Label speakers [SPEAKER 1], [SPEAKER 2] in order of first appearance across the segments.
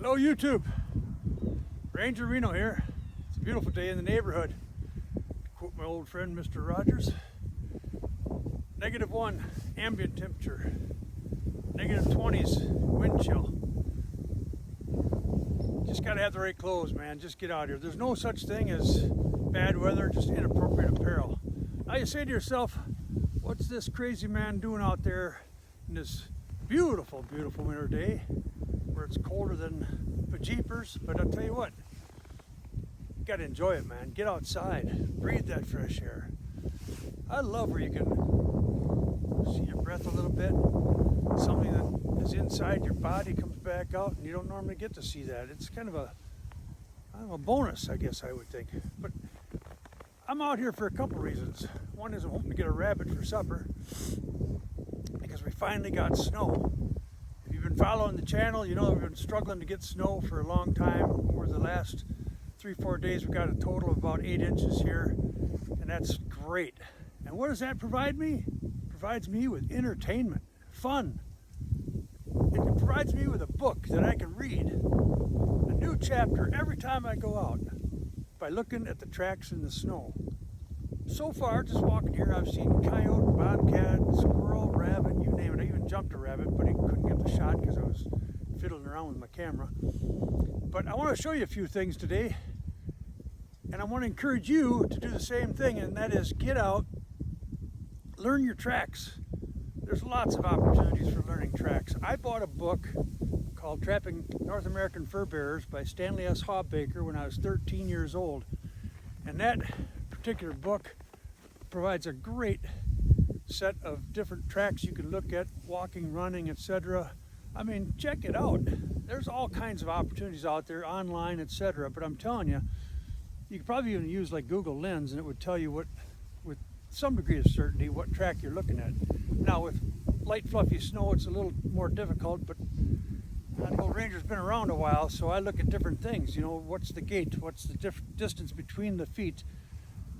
[SPEAKER 1] Hello YouTube, Ranger Reno here. It's a beautiful day in the neighborhood. To quote my old friend Mr. Rogers, -1 ambient temperature, -20s wind chill. Just gotta have the right clothes, man. Just get out here. There's no such thing as bad weather, just inappropriate apparel. Now you say to yourself, what's this crazy man doing out there in this beautiful, beautiful winter day where it's colder than bejeepers? But I'll tell you what, you gotta enjoy it, man. Get outside, breathe that fresh air. I love where you can see your breath a little bit. Something that is inside your body comes back out, and you don't normally get to see that. It's kind of a bonus, I guess I would think. But I'm out here for a couple reasons. One is I'm hoping to get a rabbit for supper because we finally got snow. If you've been following the channel, you know we've been struggling to get snow for a long time. Over the last 3-4 days, we got a total of about 8 inches here, and that's great. And what does that provide me? It provides me with entertainment, fun. It provides me with a book that I can read, a new chapter every time I go out by looking at the tracks in the snow. So far, just walking here, I've seen coyote, bobcat, squirrel, rabbit, you name it. I even jumped a rabbit, but he couldn't get the shot because I was fiddling around with my camera. But I want to show you a few things today, and I want to encourage you to do the same thing, and that is get out, learn your tracks. There's lots of opportunities for learning tracks. I bought a book called Trapping North American Fur Bearers by Stanley S. Hobbaker when I was 13 years old. And that particular book provides a great set of different tracks you can look at, walking, running, etc. I mean, check it out. There's all kinds of opportunities out there, online, etc. But I'm telling you, you could probably even use like Google Lens and it would tell you what, with some degree of certainty, what track you're looking at. Now with light fluffy snow, it's a little more difficult, but I know Ranger's been around a while, so I look at different things. You know, what's the gait? What's the distance between the feet?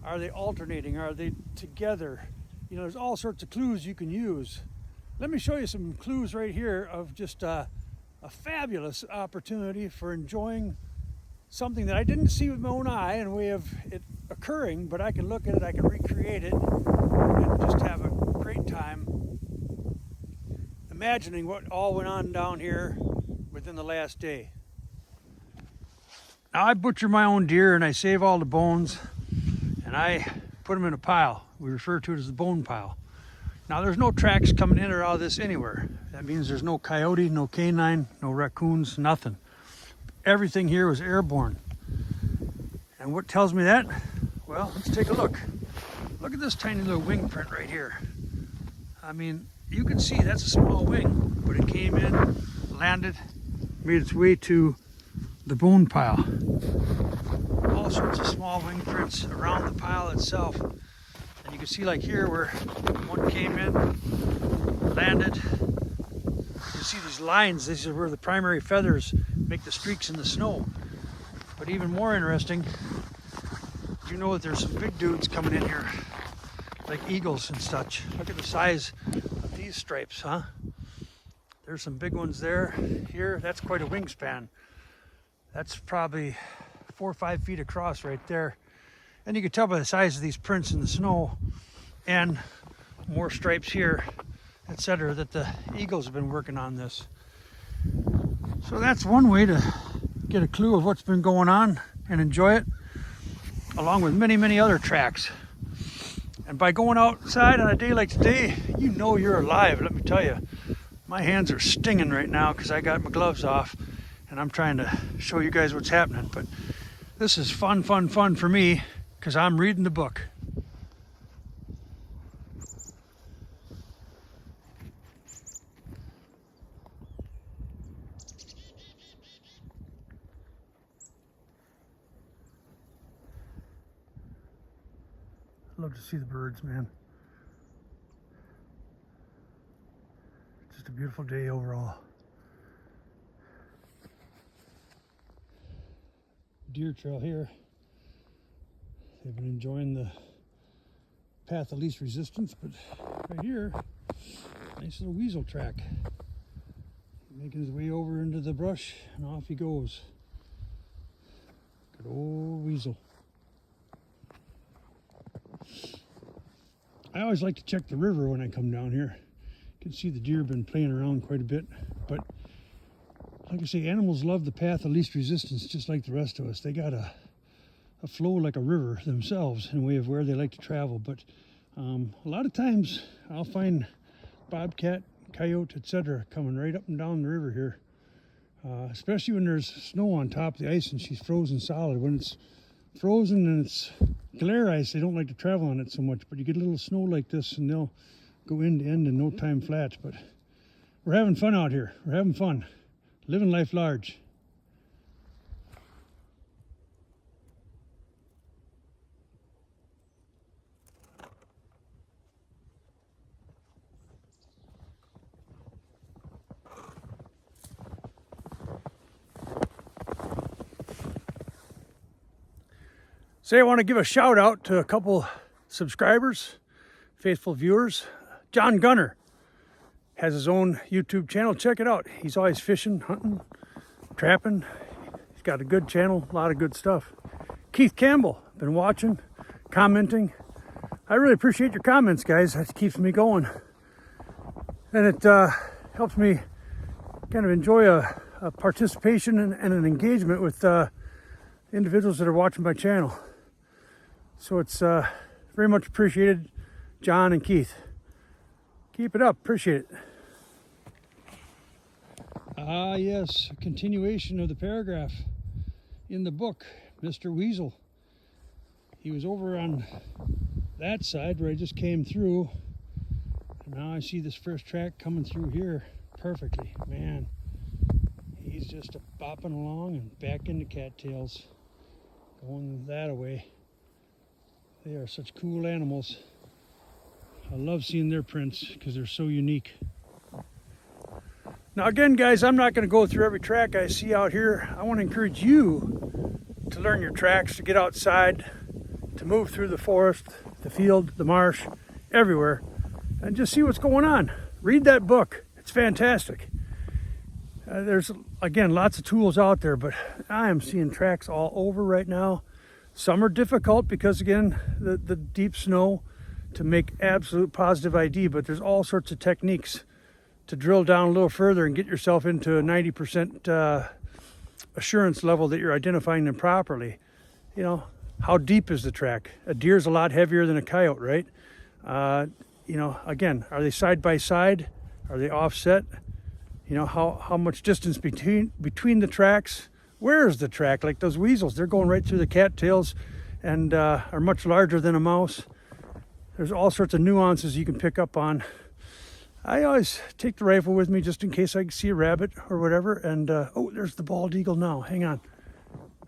[SPEAKER 1] Are they alternating? Are they together? You know, there's all sorts of clues you can use. Let me show you some clues right here of just a fabulous opportunity for enjoying something that I didn't see with my own eye in a way of it occurring, but I can look at it, I can recreate it, and just have a great time imagining what all went on down here within the last day. Now I butcher my own deer and I save all the bones and I put them in a pile. We refer to it as the bone pile. Now there's no tracks coming in or out of this anywhere. That means there's no coyote, no canine, no raccoons, nothing. Everything here was airborne. And what tells me that? Well, let's take a look. Look at this tiny little wing print right here. I mean, you can see that's a small wing, but it came in, landed, made its way to the bone pile. All sorts of small wing prints around the pile itself. And you can see like here where one came in, landed. You see these lines, these are where the primary feathers make the streaks in the snow. But even more interesting, you know that there's some big dudes coming in here, like eagles and such. Look at the size of these stripes, huh? There's some big ones there. Here, that's quite a wingspan. That's probably 4 or 5 feet across right there. And you can tell by the size of these prints in the snow and more stripes here, etc., that the eagles have been working on this. So that's one way to get a clue of what's been going on and enjoy it, along with many, many other tracks. And by going outside on a day like today, you know you're alive, let me tell you. My hands are stinging right now because I got my gloves off and I'm trying to show you guys what's happening. But this is fun, fun, fun for me because I'm reading the book. Love to see the birds, man. Just a beautiful day overall. Deer trail here. They've been enjoying the path of least resistance, but right here, nice little weasel track. Making his way over into the brush, and off he goes. Good old weasel. I always like to check the river when I come down here. You can see the deer have been playing around quite a bit, but like I say, animals love the path of least resistance just like the rest of us. They got a flow like a river themselves in a way of where they like to travel, but a lot of times I'll find bobcat, coyote, etc. coming right up and down the river here, especially when there's snow on top of the ice and she's frozen solid. When it's frozen and it's glare ice, they don't like to travel on it so much, but you get a little snow like this and they'll go end to end in no time flat. But we're having fun out here. We're having fun, living life large. Say I want to give a shout out to a couple subscribers, faithful viewers. John Gunner has his own YouTube channel. Check it out. He's always fishing, hunting, trapping. He's got a good channel, a lot of good stuff. Keith Campbell, been watching, commenting. I really appreciate your comments, guys. That keeps me going. And it helps me kind of enjoy a participation and an engagement with individuals that are watching my channel. So it's very much appreciated, John and Keith. Keep it up, appreciate it. Ah yes, a continuation of the paragraph in the book, Mr. Weasel. He was over on that side where I just came through. And now I see this first track coming through here perfectly. Man, he's just bopping along and back into cattails, going that away. They are such cool animals. I love seeing their prints because they're so unique. Now again, guys, I'm not going to go through every track I see out here. I want to encourage you to learn your tracks, to get outside, to move through the forest, the field, the marsh, everywhere, and just see what's going on. Read that book. It's fantastic. There's, again, lots of tools out there, but I am seeing tracks all over right now. Some are difficult because, again, the deep snow to make absolute positive ID, but there's all sorts of techniques to drill down a little further and get yourself into a 90% assurance level that you're identifying them properly. You know, how deep is the track? A deer's a lot heavier than a coyote, right? You know, again, are they side by side? Are they offset? You know, how much distance between the tracks? Where is the track? Like those weasels, they're going right through the cattails and are much larger than a mouse. There's all sorts of nuances you can pick up on. I always take the rifle with me just in case I see a rabbit or whatever. And oh, there's the bald eagle now. Hang on.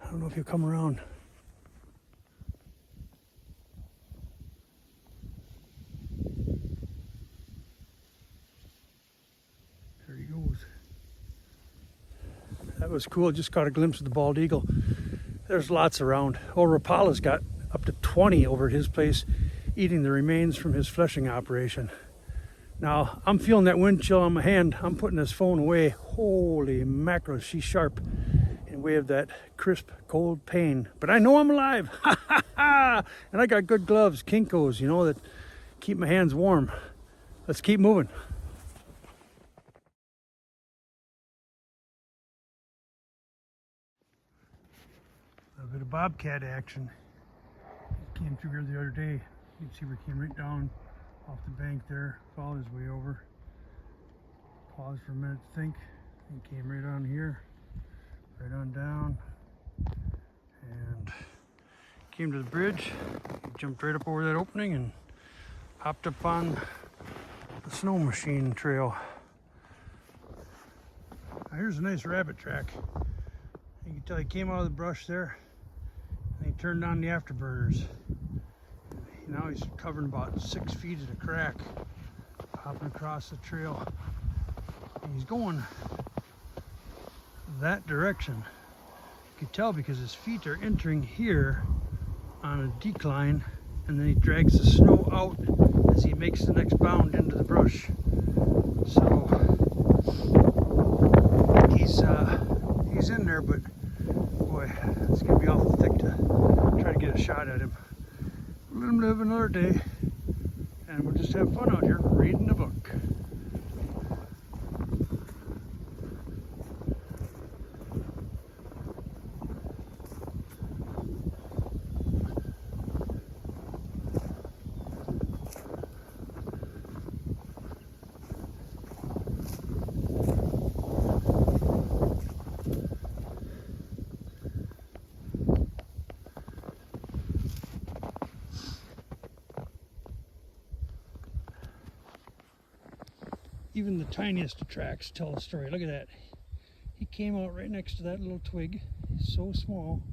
[SPEAKER 1] I don't know if he'll come around. There he goes. That was cool. Just caught a glimpse of the bald eagle. There's lots around. Oh, Rapala's got up to 20 over at his place, eating the remains from his fleshing operation. Now, I'm feeling that wind chill on my hand. I'm putting this phone away. Holy mackerel, she's sharp in way of that crisp, cold pain. But I know I'm alive. Ha ha ha! And I got good gloves, Kinkos, you know, that keep my hands warm. Let's keep moving. A bit of bobcat action. Came through here the other day. You can see we came right down off the bank there, followed his way over, paused for a minute to think, and came right on here, right on down, and came to the bridge, jumped right up over that opening and hopped up on the snow machine trail. Now here's a nice rabbit track. You can tell he came out of the brush there and he turned on the afterburners. Now he's covering about 6 feet of the crack, hopping across the trail. And he's going that direction. You can tell because his feet are entering here on a decline, and then he drags the snow out as he makes the next bound into the brush. So he's in there, but boy, it's gonna be awful thick to try to get a shot at him. We'll let him live another day, and we'll just have fun out here reading the book. Even the tiniest of tracks tell a story. Look at that. He came out right next to that little twig. He's so small.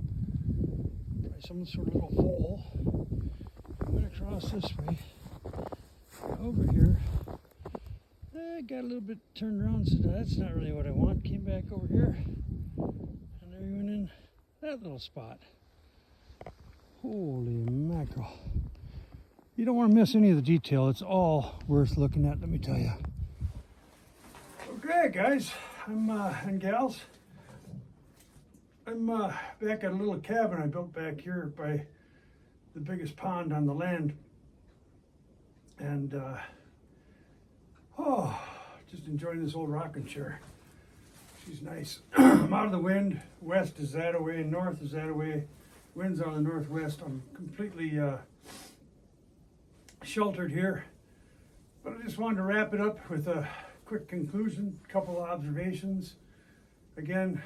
[SPEAKER 1] Probably some sort of little hole. Went across this way. Over here. I got a little bit turned around, so that's not really what I want. Came back over here. And there he went in that little spot. Holy mackerel. You don't want to miss any of the detail. It's all worth looking at, let me tell you. Okay, guys, and gals, I'm back at a little cabin I built back here by the biggest pond on the land, and just enjoying this old rocking chair. She's nice. I'm out of the wind. West is that away, north is that away. Wind's on the northwest. I'm completely sheltered here, but I just wanted to wrap it up with a quick conclusion, couple of observations. Again,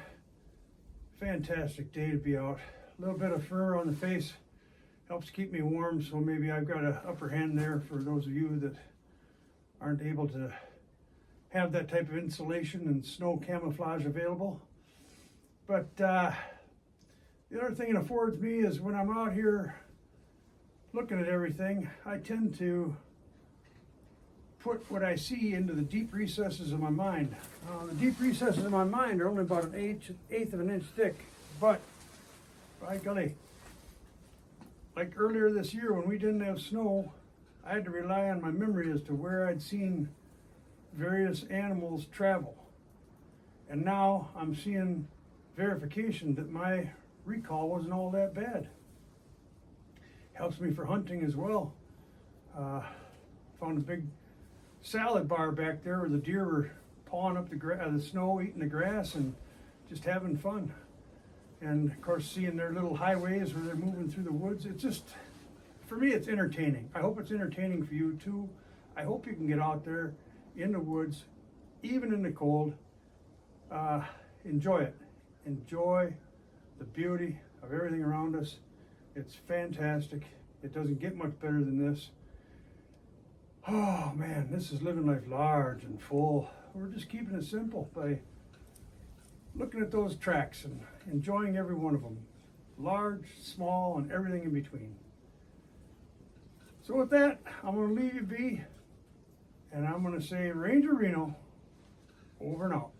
[SPEAKER 1] fantastic day to be out. A little bit of fur on the face helps keep me warm, so maybe I've got an upper hand there for those of you that aren't able to have that type of insulation and snow camouflage available. But the other thing it affords me is when I'm out here looking at everything, I tend to put what I see into the deep recesses of my mind. The deep recesses of my mind are only about an eighth of an inch thick, but by golly, like earlier this year when we didn't have snow, I had to rely on my memory as to where I'd seen various animals travel. And now I'm seeing verification that my recall wasn't all that bad. Helps me for hunting as well. Found a big salad bar back there where the deer were pawing up the snow, eating the grass, and just having fun. And of course, seeing their little highways where they're moving through the woods, it's just, for me, it's entertaining. I hope it's entertaining for you too. I hope you can get out there in the woods, even in the cold. Enjoy it. Enjoy the beauty of everything around us. It's fantastic. It doesn't get much better than this. Oh man, this is living life large and full. We're just keeping it simple by looking at those tracks and enjoying every one of them. Large, small, and everything in between. So with that, I'm going to leave you be, and I'm going to say Ranger Reno, over and out.